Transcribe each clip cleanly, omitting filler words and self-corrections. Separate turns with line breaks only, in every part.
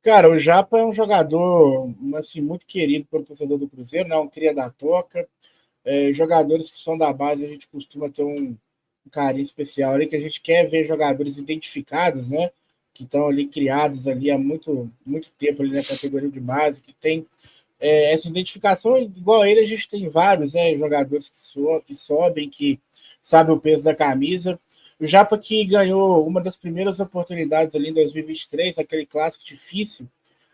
Cara, o Japa é um jogador assim, muito querido pelo torcedor do Cruzeiro, né? Um cria da toca. Jogadores que são da base, a gente costuma ter um carinho especial ali, que a gente quer ver jogadores identificados, né? Que estão ali criados ali há muito tempo ali na categoria de base, que tem essa identificação, igual a ele, a gente tem vários, né? Jogadores que sobem, que sabem o peso da camisa. O Japa que ganhou uma das primeiras oportunidades ali em 2023, aquele clássico difícil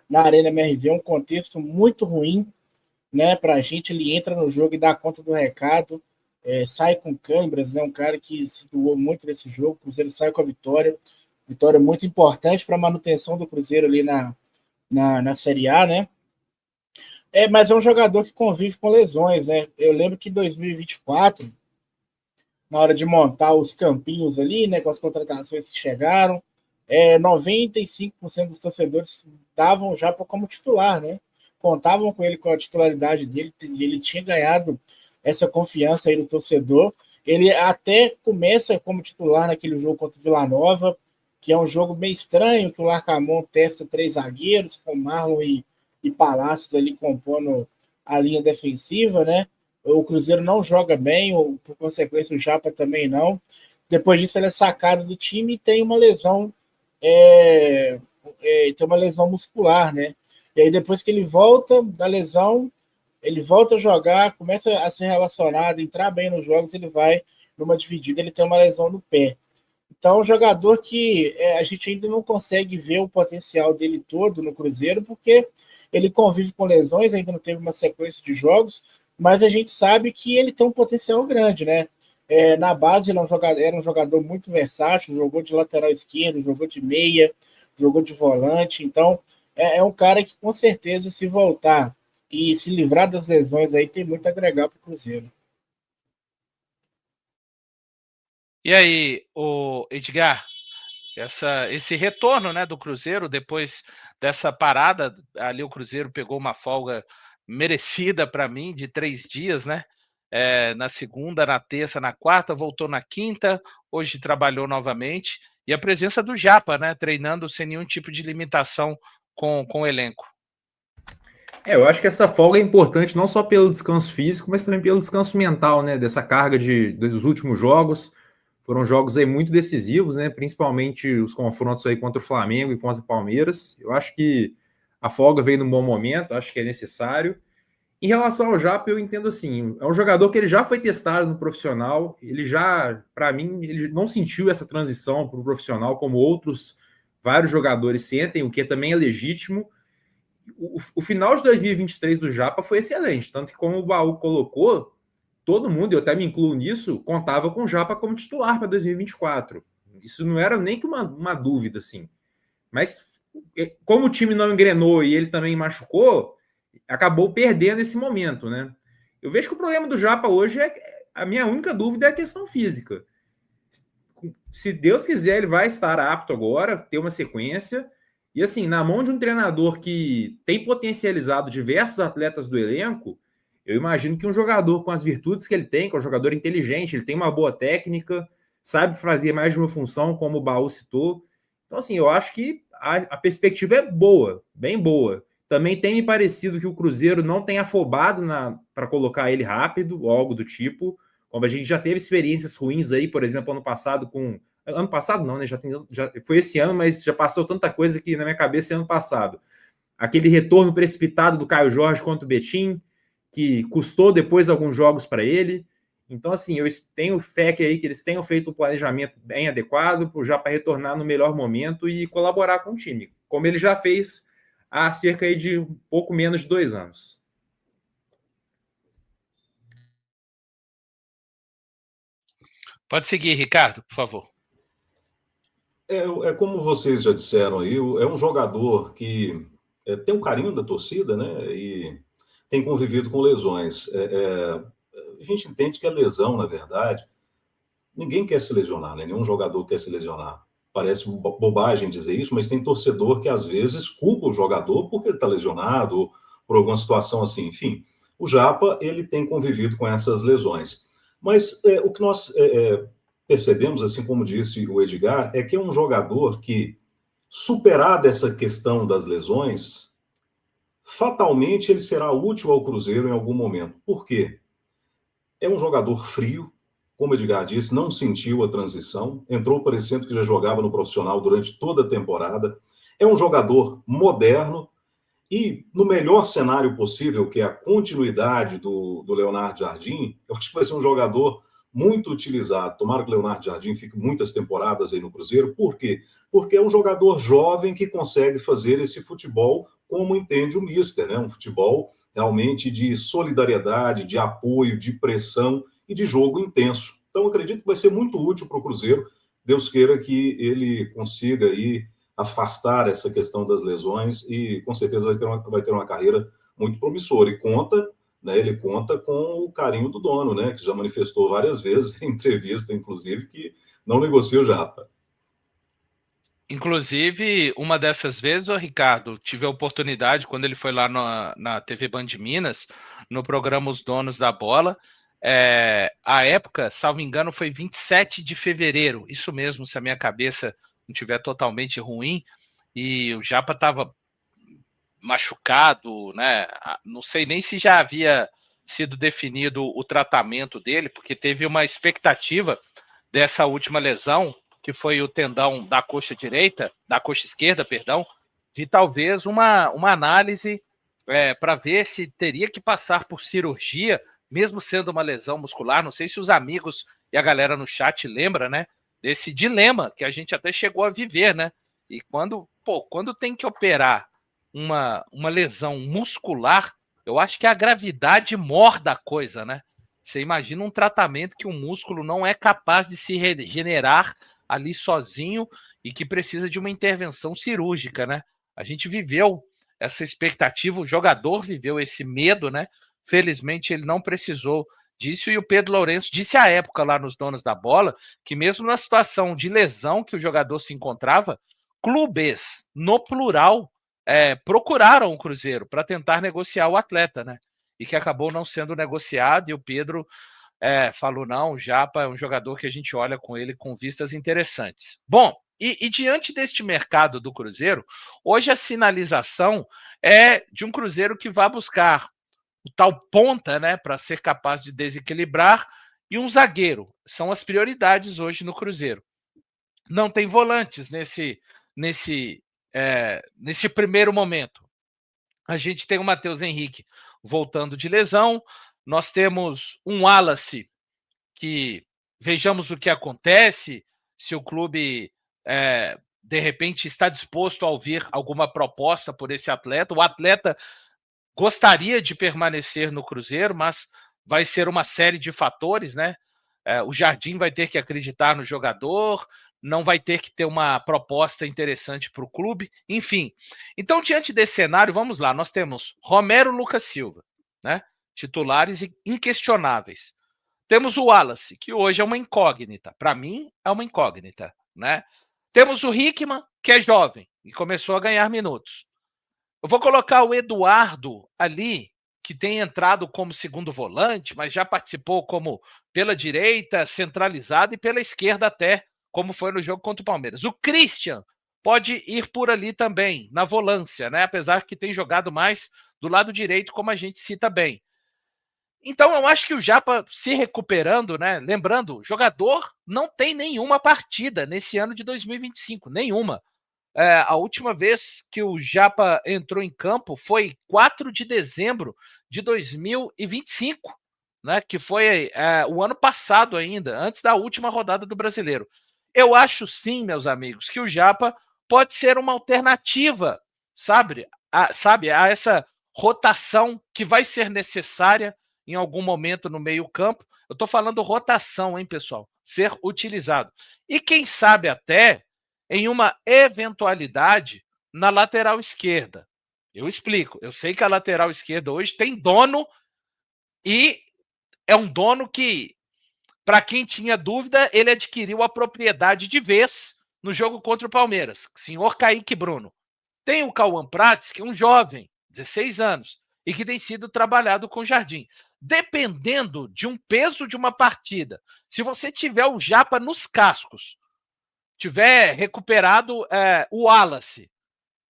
na Arena MRV, um contexto muito ruim, né, para a gente. Ele entra no jogo e dá conta do recado, sai com câimbras, né, um cara que se doou muito nesse jogo. O Cruzeiro sai com a vitória muito importante para a manutenção do Cruzeiro ali na Série A, né? Mas é um jogador que convive com lesões, né? Eu lembro que em 2024, na hora de montar os campinhos ali, né, com as contratações que chegaram, 95% dos torcedores davam já como titular, né? Contavam com ele, com a titularidade dele, e ele tinha ganhado essa confiança aí do torcedor. Ele até começa como titular naquele jogo contra o Vila Nova, que é um jogo meio estranho, que o Larcamon testa três zagueiros, com Marlon e Palácios ali compondo a linha defensiva, né? O Cruzeiro não joga bem, ou por consequência o Japa também não. Depois disso ele é sacado do time e tem uma lesão, tem uma lesão muscular, né? E aí depois que ele volta da lesão, ele volta a jogar, começa a ser relacionado, entrar bem nos jogos, ele vai numa dividida, ele tem uma lesão no pé. Então, é um jogador que a gente ainda não consegue ver o potencial dele todo no Cruzeiro, porque ele convive com lesões, ainda não teve uma sequência de jogos, mas a gente sabe que ele tem um potencial grande, né? Na base, ele era um jogador muito versátil, jogou de lateral esquerdo, jogou de meia, jogou de volante. Então, é um cara que, com certeza, se voltar e se livrar das lesões aí, tem muito a agregar para o Cruzeiro.
E aí, o Edgar, esse retorno, né, do Cruzeiro depois dessa parada ali, o Cruzeiro pegou uma folga merecida para mim de 3 dias, né? Na segunda, na terça, na quarta, voltou na quinta, hoje trabalhou novamente, e a presença do Japa, né, treinando sem nenhum tipo de limitação com o elenco.
Eu acho que essa folga é importante não só pelo descanso físico, mas também pelo descanso mental, né? Dessa carga dos últimos jogos. Foram jogos aí muito decisivos, né? Principalmente os confrontos aí contra o Flamengo e contra o Palmeiras. Eu acho que a folga veio num bom momento, acho que é necessário. Em relação ao Japa, eu entendo assim, é um jogador que ele já foi testado no profissional, ele já, para mim, ele não sentiu essa transição para o profissional como outros vários jogadores sentem, o que também é legítimo. O final de 2023 do Japa foi excelente, tanto que como o Baú colocou, todo mundo, eu até me incluo nisso, contava com o Japa como titular para 2024. Isso não era nem que uma dúvida, assim. Mas como o time não engrenou e ele também machucou, acabou perdendo esse momento, né? Eu vejo que o problema do Japa hoje a minha única dúvida é a questão física. Se Deus quiser, ele vai estar apto agora, ter uma sequência. E assim, na mão de um treinador que tem potencializado diversos atletas do elenco, eu imagino que um jogador com as virtudes que ele tem, que é um jogador inteligente, ele tem uma boa técnica, sabe fazer mais de uma função, como o Baú citou. Então, assim, eu acho que a perspectiva é boa, bem boa. Também tem me parecido que o Cruzeiro não tem afobado para colocar ele rápido, ou algo do tipo. Como a gente já teve experiências ruins aí, por exemplo, ano passado com. Ano passado não, né? Já foi esse ano, mas já passou tanta coisa que na minha cabeça é ano passado. Aquele retorno precipitado do Caio Jorge contra o Betim, que custou depois alguns jogos para ele. Então, assim, eu tenho fé que aí que eles tenham feito um planejamento bem adequado já para retornar no melhor momento e colaborar com o time, como ele já fez há cerca aí de um pouco menos de 2 anos.
Pode seguir, Ricardo, por favor.
Como vocês já disseram aí, é um jogador que tem um carinho da torcida, né? E tem convivido com lesões. A gente entende que a lesão, na verdade, ninguém quer se lesionar, né? Nenhum jogador quer se lesionar. Parece bobagem dizer isso, mas tem torcedor que às vezes culpa o jogador porque ele está lesionado ou por alguma situação assim. Enfim, o Japa ele tem convivido com essas lesões. Mas o que nós percebemos, assim como disse o Edgar, é que é um jogador que superada essa questão das lesões, fatalmente ele será útil ao Cruzeiro em algum momento. Por quê? É um jogador frio, como o Edgar disse, não sentiu a transição, entrou parecendo que já jogava no profissional durante toda a temporada. É um jogador moderno e, no melhor cenário possível, que é a continuidade do Leonardo Jardim, eu acho que vai ser um jogador muito utilizado. Tomara que o Leonardo Jardim fique muitas temporadas aí no Cruzeiro. Por quê? Porque é um jogador jovem que consegue fazer esse futebol como entende o Mister, né? Um futebol realmente de solidariedade, de apoio, de pressão e de jogo intenso. Então, acredito que vai ser muito útil para o Cruzeiro. Deus queira que ele consiga aí afastar essa questão das lesões e, com certeza, vai ter uma carreira muito promissora. E conta, né, ele conta com o carinho do dono, né, que já manifestou várias vezes, em entrevista, inclusive, que não negocia o Japa.
Inclusive, uma dessas vezes, o Ricardo, tive a oportunidade, quando ele foi lá na TV Band Minas, no programa Os Donos da Bola, a época, salvo engano, foi 27 de fevereiro, isso mesmo, se a minha cabeça não estiver totalmente ruim, e o Japa estava machucado, né? Não sei nem se já havia sido definido o tratamento dele, porque teve uma expectativa dessa última lesão, que foi o tendão da coxa direita, da coxa esquerda, perdão, de talvez uma análise para ver se teria que passar por cirurgia, mesmo sendo uma lesão muscular. Não sei se os amigos e a galera no chat lembra, né, desse dilema que a gente até chegou a viver, né? E quando tem que operar uma lesão muscular, eu acho que a gravidade mor da coisa, né? Você imagina um tratamento que o músculo não é capaz de se regenerar ali sozinho e que precisa de uma intervenção cirúrgica, né? A gente viveu essa expectativa, o jogador viveu esse medo, né? Felizmente ele não precisou disso, e o Pedro Lourenço disse à época lá nos Donos da Bola que mesmo na situação de lesão que o jogador se encontrava, clubes, no plural, procuraram o Cruzeiro para tentar negociar o atleta, né? E que acabou não sendo negociado, e o Pedro falou, não, o Japa é um jogador que a gente olha com ele com vistas interessantes. Bom, e diante deste mercado do Cruzeiro, hoje a sinalização é de um Cruzeiro que vai buscar o tal ponta, né, para ser capaz de desequilibrar, e um zagueiro. São as prioridades hoje no Cruzeiro. Não tem volantes nesse primeiro momento. A gente tem o Matheus Henrique voltando de lesão, nós temos um Wallace que vejamos o que acontece, se o clube de repente está disposto a ouvir alguma proposta por esse atleta. O atleta gostaria de permanecer no Cruzeiro, mas vai ser uma série de fatores, né? O Jardim vai ter que acreditar no jogador, não vai ter que ter uma proposta interessante para o clube, enfim. Então, diante desse cenário, vamos lá, nós temos Romero, Lucas Silva, né? Titulares inquestionáveis. Temos o Wallace, que hoje é uma incógnita. Para mim, é uma incógnita, né? Temos o Hickman, que é jovem e começou a ganhar minutos. Eu vou colocar o Eduardo ali, que tem entrado como segundo volante, mas já participou como pela direita, centralizado, e pela esquerda até, como foi no jogo contra o Palmeiras. O Christian pode ir por ali também, na volância, né? Apesar que tem jogado mais do lado direito, como a gente cita bem. Então, eu acho que o Japa se recuperando, né? Lembrando, jogador não tem nenhuma partida nesse ano de 2025, nenhuma. A última vez que o Japa entrou em campo foi 4 de dezembro de 2025, né? Que foi o ano passado ainda, antes da última rodada do Brasileiro. Eu acho sim, meus amigos, que o Japa pode ser uma alternativa, sabe, a essa rotação que vai ser necessária em algum momento no meio-campo. Eu estou falando rotação, hein, pessoal? Ser utilizado. E quem sabe até em uma eventualidade na lateral esquerda. Eu explico. Eu sei que a lateral esquerda hoje tem dono, e é um dono que, para quem tinha dúvida, ele adquiriu a propriedade de vez no jogo contra o Palmeiras. Senhor Kaique Bruno. Tem o Cauã Prates, que é um jovem, 16 anos, e que tem sido trabalhado com o Jardim. Dependendo de um peso de uma partida, se você tiver o Japa nos cascos, tiver recuperado o Wallace,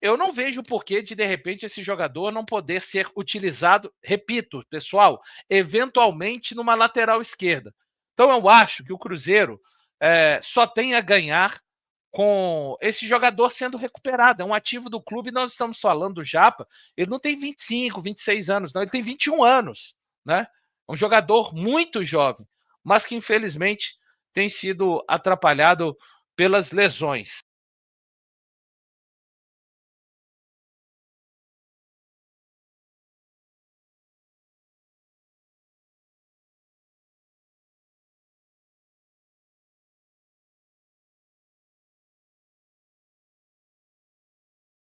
eu não vejo porquê de repente, esse jogador não poder ser utilizado, repito, pessoal, eventualmente numa lateral esquerda. Então, eu acho que o Cruzeiro só tem a ganhar com esse jogador sendo recuperado. É um ativo do clube, nós estamos falando do Japa, ele não tem 25, 26 anos, não, ele tem 21 anos, né? É um jogador muito jovem, mas que infelizmente tem sido atrapalhado pelas lesões.